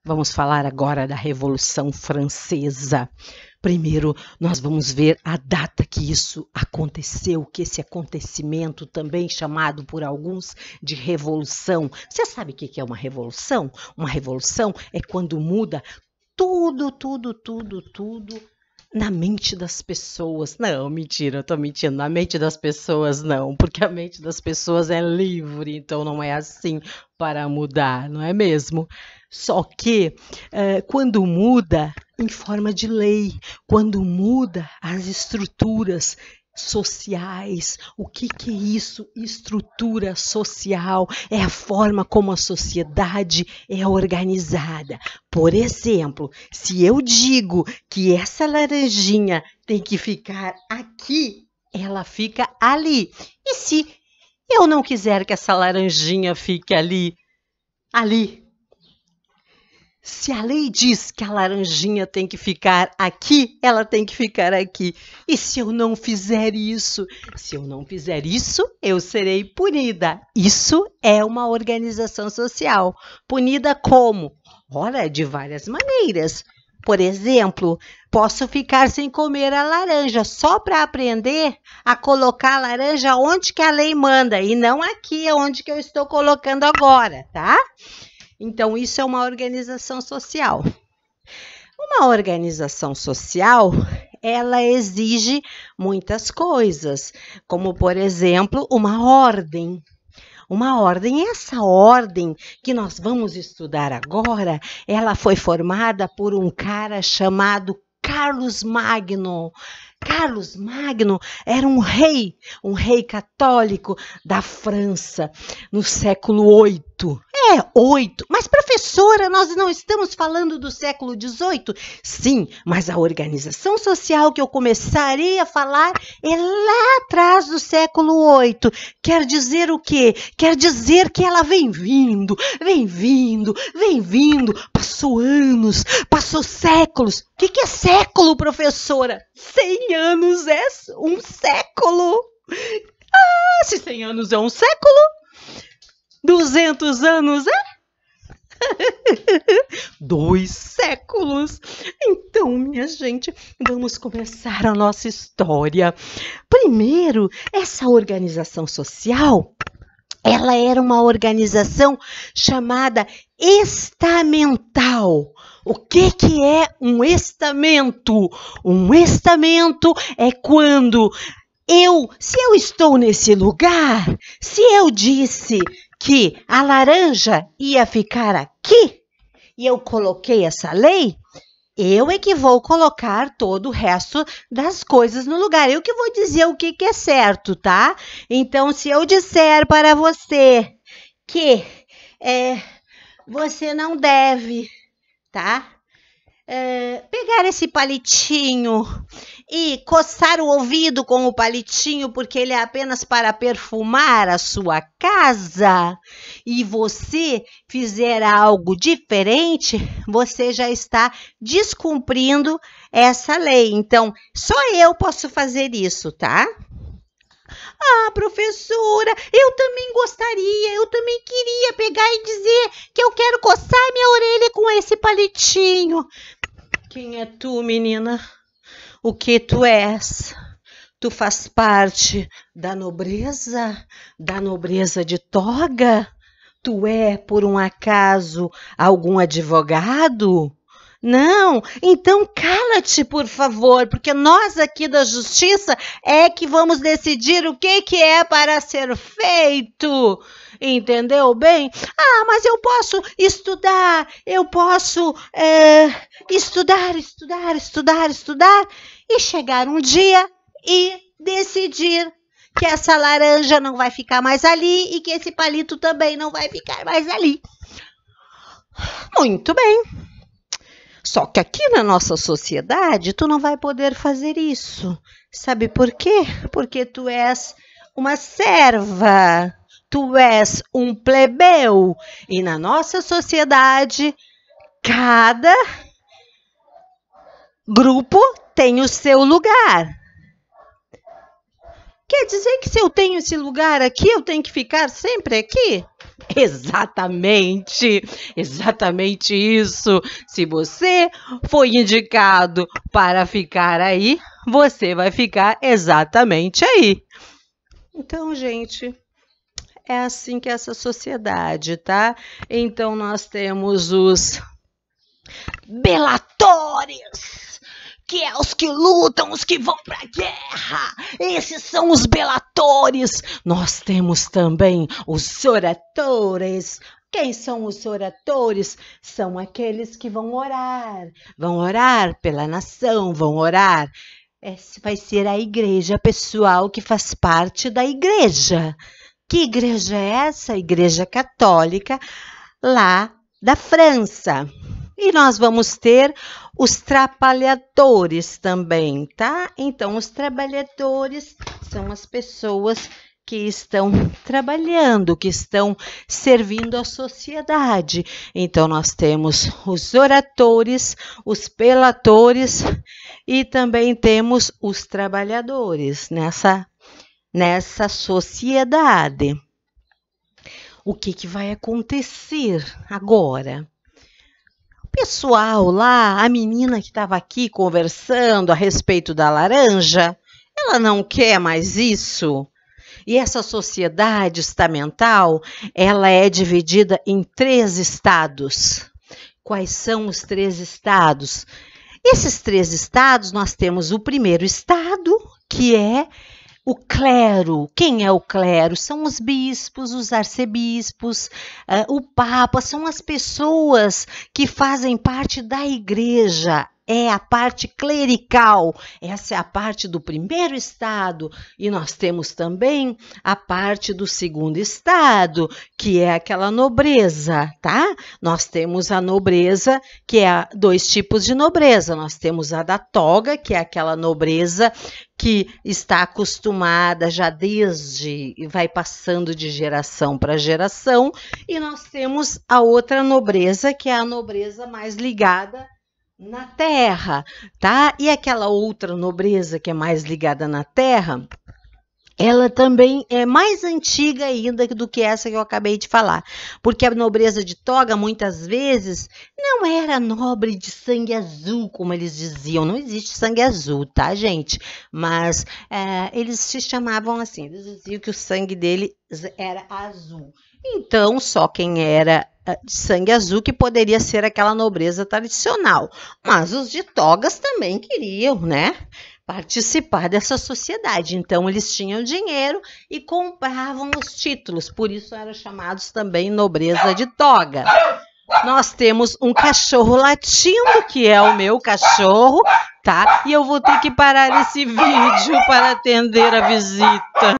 Vamos falar agora da Revolução Francesa. Primeiro, nós vamos ver a data que isso aconteceu, que esse acontecimento, também chamado por alguns de revolução. Você sabe o que é uma revolução? Uma revolução é quando muda tudo na mente das pessoas. Não, mentira, eu tô mentindo. Na mente das pessoas não, porque a mente das pessoas é livre, então não é assim para mudar, não é mesmo? Só que quando muda em forma de lei, quando muda as estruturas sociais. O que é isso? Estrutura social é a forma como a sociedade é organizada. Por exemplo, se eu digo que essa laranjinha tem que ficar aqui, ela fica ali. E se eu não quiser que essa laranjinha fique ali? Se a lei diz que a laranjinha tem que ficar aqui, ela tem que ficar aqui. E se eu não fizer isso? Se eu não fizer isso, eu serei punida. Isso é uma organização social. Punida como? Ora, de várias maneiras. Por exemplo, posso ficar sem comer a laranja só para aprender a colocar a laranja onde que a lei manda e não aqui onde que eu estou colocando agora, tá? Então, isso é uma organização social. Uma organização social, ela exige muitas coisas, como, por exemplo, uma ordem. Uma ordem, essa ordem que nós vamos estudar agora, ela foi formada por um cara chamado Carlos Magno. Carlos Magno era um rei católico da França no século VIII. 8. Mas, professora, nós não estamos falando do século XVIII? Sim, mas a organização social que eu começarei a falar é lá atrás do século VIII. Quer dizer o quê? Quer dizer que ela vem vindo. Passou anos, passou séculos. O que é século, professora? 100 anos é um século. Ah, se 100 anos é um século, 200 anos é 2 séculos. Então, minha gente, vamos começar a nossa história. Primeiro, essa organização social, ela era uma organização chamada estamental. O que é um estamento? Um estamento é quando se eu estou nesse lugar, se eu disse que a laranja ia ficar aqui e eu coloquei essa lei, eu é que vou colocar todo o resto das coisas no lugar. Eu que vou dizer o que é certo, tá? Então, se eu disser para você que você não deve, tá? Pegar esse palitinho e coçar o ouvido com o palitinho, porque ele é apenas para perfumar a sua casa, e você fizer algo diferente, você já está descumprindo essa lei. Então, só eu posso fazer isso, tá? Ah, professora, eu também gostaria, eu também queria pegar e dizer que eu quero coçar minha orelha com esse palitinho. Quem é tu, menina? O que tu és? Tu faz parte da nobreza? Da nobreza de toga? Tu é, por um acaso, algum advogado? Não, então cala-te, por favor, porque nós aqui da justiça é que vamos decidir o que é para ser feito. Entendeu bem? Ah, mas eu posso estudar, eu posso estudar e chegar um dia e decidir que essa laranja não vai ficar mais ali e que esse palito também não vai ficar mais ali. Muito bem. Só que aqui na nossa sociedade, tu não vai poder fazer isso. Sabe por quê? Porque tu és uma serva, tu és um plebeu. E na nossa sociedade, cada grupo tem o seu lugar. Quer dizer que se eu tenho esse lugar aqui, eu tenho que ficar sempre aqui? Exatamente, exatamente isso. Se você foi indicado para ficar aí, você vai ficar exatamente aí. Então, gente, é assim que é essa sociedade, tá? Então, nós temos os belatores, que é os que lutam, os que vão para a guerra. Esses são os belatores. Nós temos também os oratores. Quem são os oratores? São aqueles que vão orar pela nação, vão orar. Essa vai ser a igreja pessoal que faz parte da igreja. Que igreja é essa? A Igreja Católica lá da França. E nós vamos ter os trabalhadores também, tá? Então, os trabalhadores são as pessoas que estão trabalhando, que estão servindo a sociedade. Então, nós temos os oratores, os pelatores e também temos os trabalhadores nessa sociedade. O que vai acontecer agora? Pessoal lá, a menina que estava aqui conversando a respeito da laranja, ela não quer mais isso. E essa sociedade estamental, ela é dividida em 3 estados. Quais são os 3 estados? Esses 3 estados, nós temos o primeiro estado, que é o clero. Quem é o clero? São os bispos, os arcebispos, o papa, são as pessoas que fazem parte da igreja. É a parte clerical, essa é a parte do primeiro estado. E nós temos também a parte do segundo estado, que é aquela nobreza, tá? Nós temos a nobreza, que é 2 tipos de nobreza. Nós temos a da toga, que é aquela nobreza que está acostumada já desde e vai passando de geração para geração. E nós temos a outra nobreza, que é a nobreza mais ligada na terra, tá? E aquela outra nobreza que é mais ligada na terra, ela também é mais antiga ainda do que essa que eu acabei de falar, porque a nobreza de toga muitas vezes não era nobre de sangue azul, como eles diziam. Não existe sangue azul, tá, gente? Mas eles se chamavam assim, eles diziam que o sangue deles era azul. Então, só quem era de sangue azul que poderia ser aquela nobreza tradicional. Mas os de togas também queriam, né, participar dessa sociedade. Então, eles tinham dinheiro e compravam os títulos. Por isso, eram chamados também nobreza de toga. Nós temos um cachorro latindo, que é o meu cachorro, tá? E eu vou ter que parar esse vídeo para atender a visita.